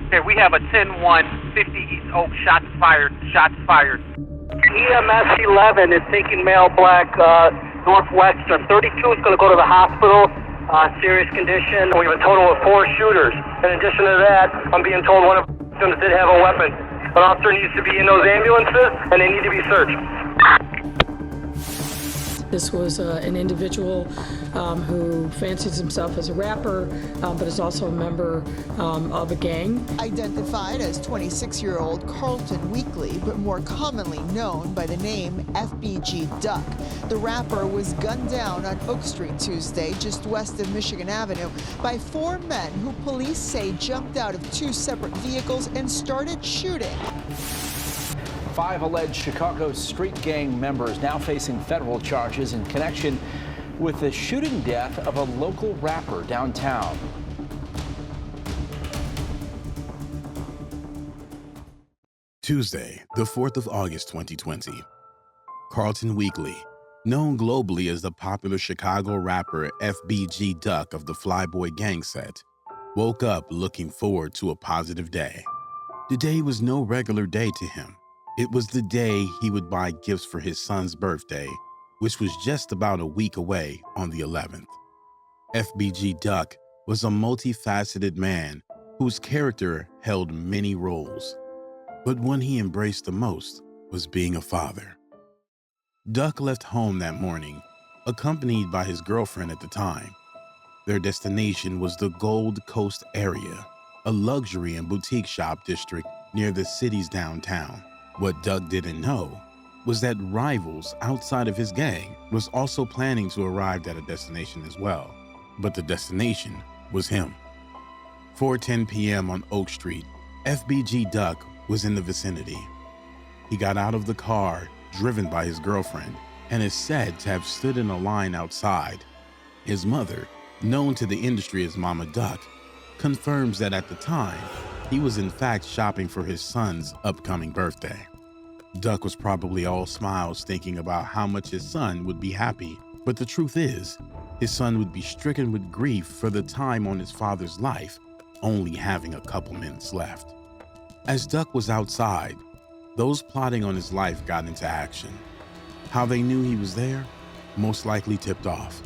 Okay, we have a 10-1, 50 East Oak, shots fired, shots fired. EMS 11 is taking male black northwestern. 32 is going to go to the hospital, serious condition. We have a total of 4 shooters. In addition to that, I'm being told one of them did have a weapon. An officer needs to be in those ambulances, and they need to be searched. This was an individual who fancies himself as a rapper, but is also a member of a gang. Identified as 26-year-old Carlton Weekly, but more commonly known by the name FBG Duck. The rapper was gunned down on Oak Street Tuesday, just west of Michigan Avenue, by 4 men who police say jumped out of 2 separate vehicles and started shooting. 5 alleged Chicago street gang members now facing federal charges in connection with the shooting death of a local rapper downtown. Tuesday, the 4th of August, 2020. Carlton Weekly, known globally as the popular Chicago rapper FBG Duck of the Flyboy gang set, woke up looking forward to a positive day. The day was no regular day to him. It was the day he would buy gifts for his son's birthday, which was just about a week away on the 11th. FBG Duck was a multifaceted man whose character held many roles, but one he embraced the most was being a father. Duck left home that morning, accompanied by his girlfriend at the time. Their destination was the Gold Coast area, a luxury and boutique shop district near the city's downtown. What Duck didn't know was that rivals outside of his gang was also planning to arrive at a destination as well, but the destination was him. 4:10 p.m. on Oak Street, FBG Duck was in the vicinity. He got out of the car, driven by his girlfriend, and is said to have stood in a line outside. His mother, known to the industry as Mama Duck, confirms that at the time, he was in fact shopping for his son's upcoming birthday. Duck was probably all smiles thinking about how much his son would be happy, but the truth is, his son would be stricken with grief for the time on his father's life, only having a couple minutes left. As Duck was outside, those plotting on his life got into action. How they knew he was there? Most likely tipped off.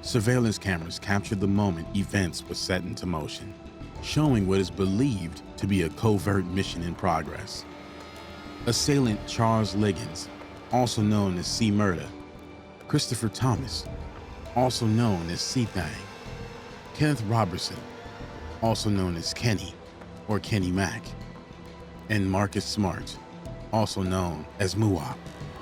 Surveillance cameras captured the moment events were set into motion, showing what is believed to be a covert mission in progress. Assailant Charles Liggins, also known as C. Murda, Christopher Thomas, also known as C-Thang, Kenneth Robertson, also known as Kenny or Kenny Mac, and Marcus Smart, also known as Muwop,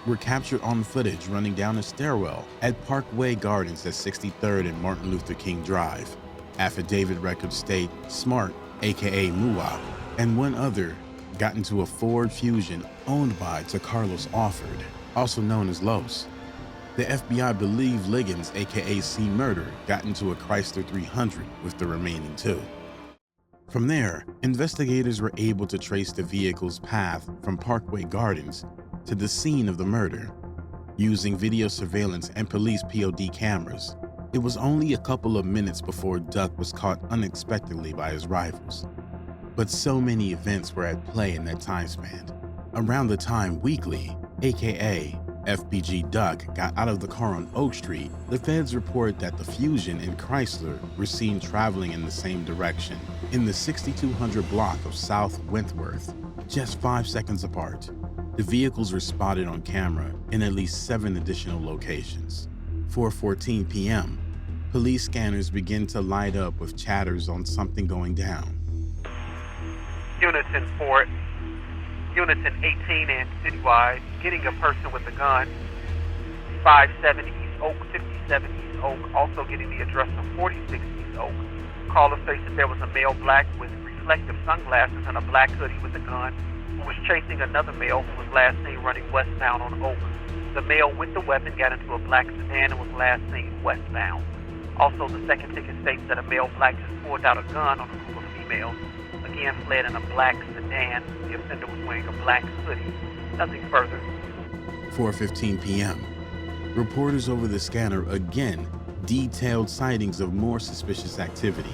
were captured on footage running down a stairwell at Parkway Gardens at 63rd and Martin Luther King Drive. Affidavit records state Smart, aka Muwop, and one other got into a Ford Fusion owned by Carlos Offord, also known as Los. The FBI believed Liggins, aka C. Murder, got into a Chrysler 300 with the remaining 2. From there, investigators were able to trace the vehicle's path from Parkway Gardens to the scene of the murder. Using video surveillance and police POD cameras, it was only a couple of minutes before Duck was caught unexpectedly by his rivals. But so many events were at play in that time span. Around the time Weekly, aka FBG Duck, got out of the car on Oak Street, the feds report that the Fusion and Chrysler were seen traveling in the same direction in the 6200 block of South Wentworth, just 5 seconds apart. The vehicles were spotted on camera in at least 7 additional locations. 4:14 p.m., police scanners begin to light up with chatters on something going down. Unison 4, Unison 18 and citywide, getting a person with a gun. 570 East Oak, 57 East Oak, also getting the address of 46 East Oak. Caller stated there was a male black with reflective sunglasses and a black hoodie with a gun who was chasing another male who was last seen running westbound on Oak. The male with the weapon got into a black sedan and was last seen westbound. Also, the second ticket states that a male black just pulled out a gun on a group of females. Again, fled in a black sedan. The offender was wearing a black hoodie. Nothing further. 4:15 p.m. Reporters over the scanner again detailed sightings of more suspicious activity.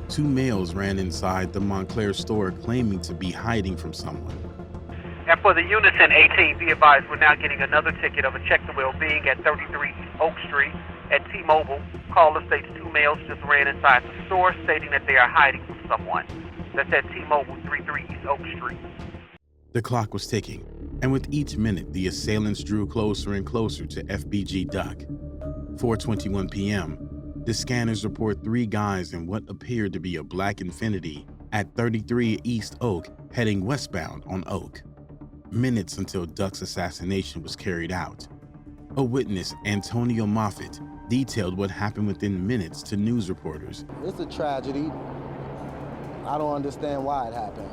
2 males ran inside the Montclair store claiming to be hiding from someone. And for the Unison 18, be advised we're now getting another ticket of a check the well-being at 33 East Oak Street at T-Mobile. Caller states 2 males just ran inside the store stating that they are hiding from someone. That's at T-Mobile, 33 East Oak Street. The clock was ticking, and with each minute, the assailants drew closer and closer to FBG Duck. 4:21 p.m., the scanners report 3 guys in what appeared to be a black Infiniti at 33 East Oak heading westbound on Oak. Minutes until Duck's assassination was carried out. A witness, Antonio Moffitt, detailed what happened within minutes to news reporters. It's a tragedy. I don't understand why it happened.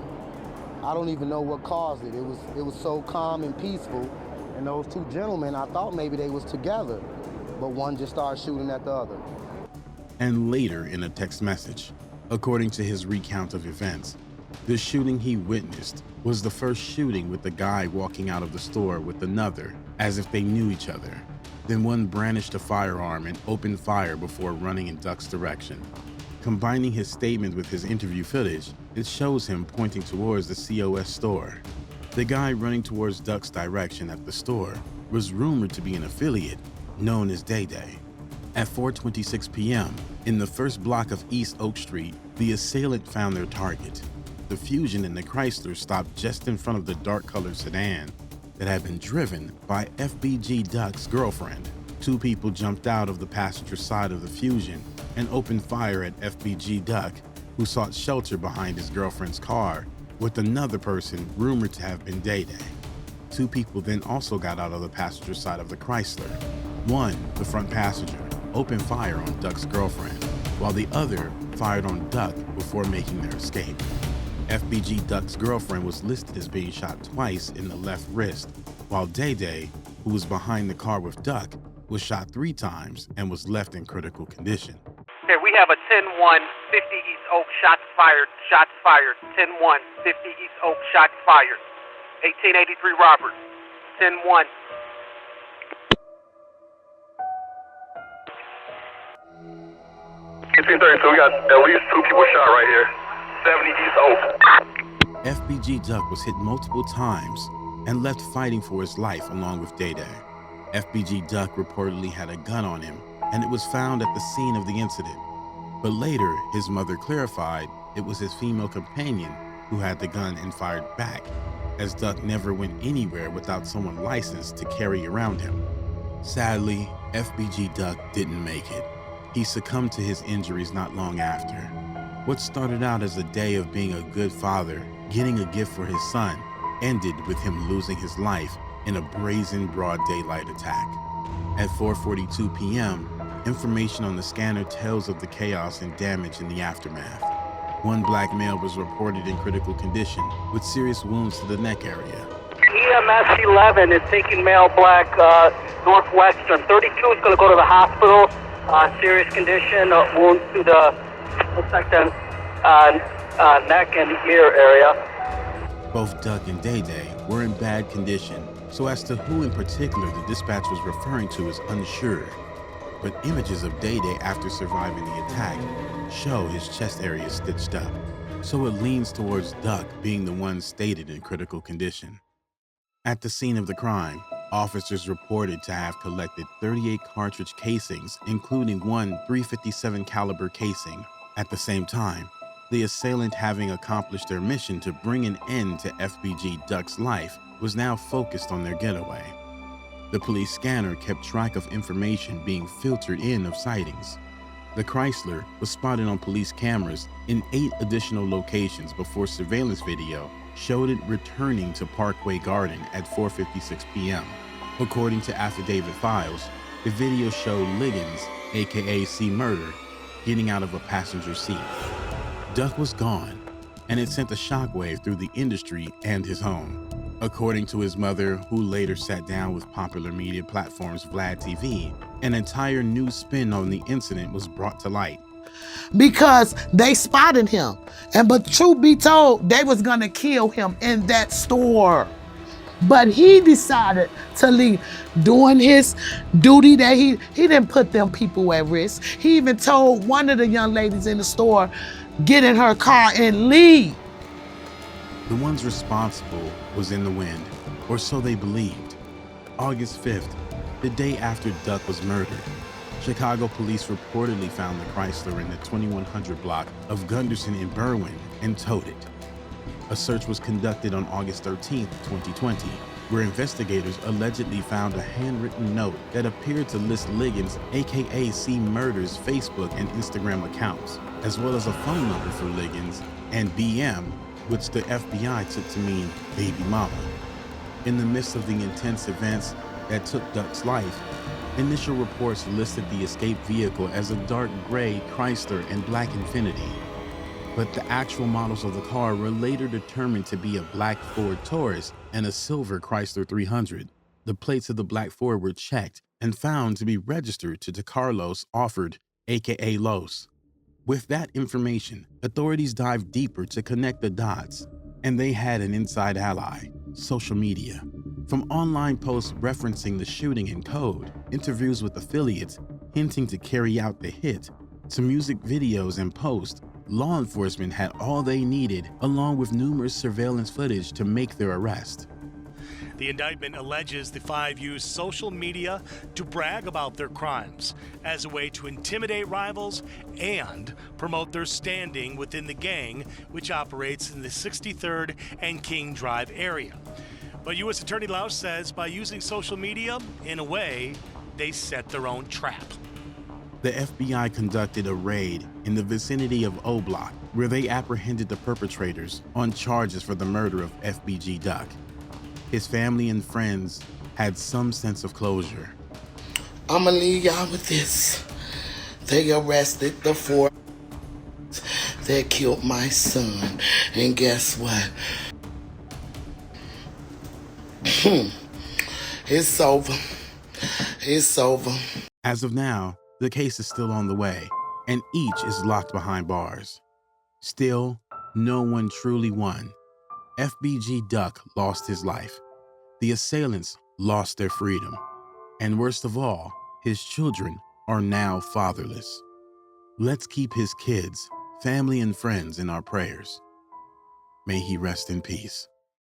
I don't even know what caused it. It was so calm and peaceful. And those 2 gentlemen, I thought maybe they was together, but one just started shooting at the other. And later in a text message, according to his recount of events, the shooting he witnessed was the first shooting with the guy walking out of the store with another, as if they knew each other. Then one brandished a firearm and opened fire before running in Duck's direction. Combining his statement with his interview footage, it shows him pointing towards the COS store. The guy running towards Duck's direction at the store was rumored to be an affiliate known as Day Day. At 4:26 p.m., in the first block of East Oak Street, the assailant found their target. The Fusion and the Chrysler stopped just in front of the dark-colored sedan that had been driven by FBG Duck's girlfriend. 2 people jumped out of the passenger side of the Fusion and opened fire at FBG Duck, who sought shelter behind his girlfriend's car, with another person rumored to have been Day Day. 2 people then also got out of the passenger side of the Chrysler. One, the front passenger, opened fire on Duck's girlfriend, while the other fired on Duck before making their escape. FBG Duck's girlfriend was listed as being shot twice in the left wrist, while Day Day, who was behind the car with Duck, was shot 3 times and was left in critical condition. Okay, we have a 10-1, 50 East Oak, shots fired, 10-1, 50 East Oak, shots fired. 1883 Robert, 10-1. We got at least 2 people shot right here. 70 East Oak. FBG Duck was hit multiple times and left fighting for his life along with Day Day. FBG Duck reportedly had a gun on him, and it was found at the scene of the incident. But later, his mother clarified it was his female companion who had the gun and fired back, as Duck never went anywhere without someone licensed to carry around him. Sadly, FBG Duck didn't make it. He succumbed to his injuries not long after. What started out as a day of being a good father, getting a gift for his son, ended with him losing his life in a brazen broad daylight attack. At 4:42 p.m., information on the scanner tells of the chaos and damage in the aftermath. One black male was reported in critical condition with serious wounds to the neck area. EMS 11 is taking male black northwestern. 32 is going to go to the hospital. Serious condition, wounds to the, looks like the neck and ear area. Both Duck and Day Day were in bad condition, so as to who in particular the dispatch was referring to is unsure. But images of Day Day after surviving the attack show his chest area stitched up, so it leans towards Duck being the one stated in critical condition. At the scene of the crime, officers reported to have collected 38 cartridge casings, including one .357 caliber casing. At the same time, the assailant, having accomplished their mission to bring an end to FBG Duck's life, was now focused on their getaway. The police scanner kept track of information being filtered in of sightings. The Chrysler was spotted on police cameras in 8 additional locations before surveillance video showed it returning to Parkway Garden at 4:56 p.m. According to affidavit files, the video showed Liggins, aka C. Murder, getting out of a passenger seat. Duck was gone, and it sent a shockwave through the industry and his home. According to his mother, who later sat down with popular media platforms Vlad TV, an entire new spin on the incident was brought to light. Because they spotted him. But truth be told, they was gonna kill him in that store. But he decided to leave, doing his duty that he didn't put them people at risk. He even told one of the young ladies in the store get in her car and leave. The ones responsible was in the wind, or so they believed. August 5th, the day after Duck was murdered, Chicago police reportedly found the Chrysler in the 2100 block of Gunderson in Berwyn and towed it. A search was conducted on August 13th, 2020, where investigators allegedly found a handwritten note that appeared to list Liggins, aka C. Murder's Facebook and Instagram accounts, as well as a phone number for Liggins and BM, which the FBI took to mean baby mama. In the midst of the intense events that took Duck's life, initial reports listed the escaped vehicle as a dark gray Chrysler and black Infiniti. But the actual models of the car were later determined to be a black Ford Taurus and a silver Chrysler 300. The plates of the black Ford were checked and found to be registered to DeCarlos Offord, aka Los. With that information, authorities dived deeper to connect the dots, and they had an inside ally: social media. From online posts referencing the shooting in code, interviews with affiliates hinting to carry out the hit, to music videos and posts, law enforcement had all they needed, along with numerous surveillance footage to make their arrest. The indictment alleges the five used social media to brag about their crimes as a way to intimidate rivals and promote their standing within the gang, which operates in the 63rd and King Drive area. But U.S. Attorney Lausch says by using social media, in a way, they set their own trap. The FBI conducted a raid in the vicinity of O Block, where they apprehended the perpetrators on charges for the murder of FBG Duck. His family and friends had some sense of closure. I'ma leave y'all with this. They arrested the four that killed my son. And guess what? It's over. It's over. As of now, the case is still on the way, and each is locked behind bars. Still, no one truly won. FBG Duck lost his life. The assailants lost their freedom. And worst of all, his children are now fatherless. Let's keep his kids, family, and friends in our prayers. May he rest in peace.